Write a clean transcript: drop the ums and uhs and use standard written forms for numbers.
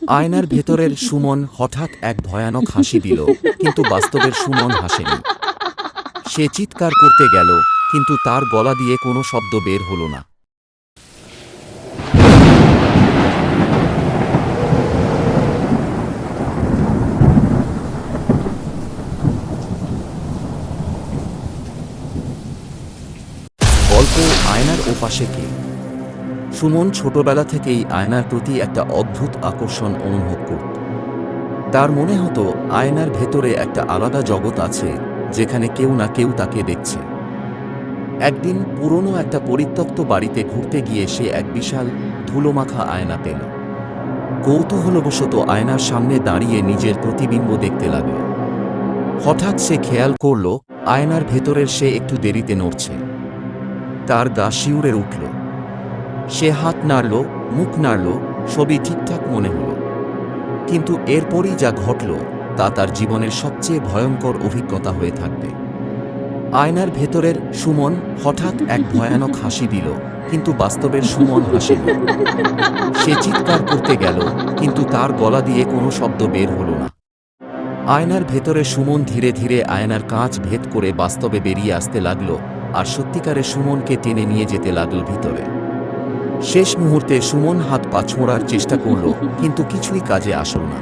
আয়নার ভেতরের সুমন হঠাৎ এক ভয়ানক হাসি দিল, কিন্তু বাস্তবের সুমন হাসেনি। সে চিৎকার করতে গেল, কিন্তু তার গলা দিয়ে কোনো শব্দ বের হলো না। গল্প আয়নার ওপাশে কে? সুমন ছোটবেলা থেকেই আয়নার প্রতি একটা অদ্ভুত আকর্ষণ অনুভব করত। তার মনে হতো আয়নার ভেতরে একটা আলাদা জগৎ আছে, যেখানে কেউ না কেউ তাকে দেখছে। একদিন পুরনো একটা পরিত্যক্ত বাড়িতে ঘুরতে গিয়ে সে এক বিশাল ধুলোমাখা আয়না পেল। কৌতূহলবশত আয়নার সামনে দাঁড়িয়ে নিজের প্রতিবিম্ব দেখতে লাগল। হঠাৎ সে খেয়াল করল আয়নার ভেতরের সে একটু দেরিতে নড়ছে। তার গা শিউরে উঠল। সে হাত নাড়ল, মুখ নাড়ল, সবই ঠিকঠাক মনে হল। কিন্তু এরপরই যা ঘটল তা তার জীবনের সবচেয়ে ভয়ঙ্কর অভিজ্ঞতা হয়ে থাকবে। আয়নার ভেতরের সুমন হঠাৎ এক ভয়ানক হাসি দিল, কিন্তু বাস্তবের সুমন হাসেনি। সে চিৎকার করতে গেল, কিন্তু তার গলা দিয়ে কোনো শব্দ বের হল না। আয়নার ভেতরে সুমন ধীরে ধীরে আয়নার কাঁচ ভেদ করে বাস্তবে বেরিয়ে আসতে লাগল, আর সত্যিকারের সুমনকে টেনে নিয়ে যেতে লাগল ভিতরে। শেষ মুহূর্তে সুমন হাত পা ছোঁড়ার চেষ্টা করল, কিন্তু কিছুই কাজে আসল না।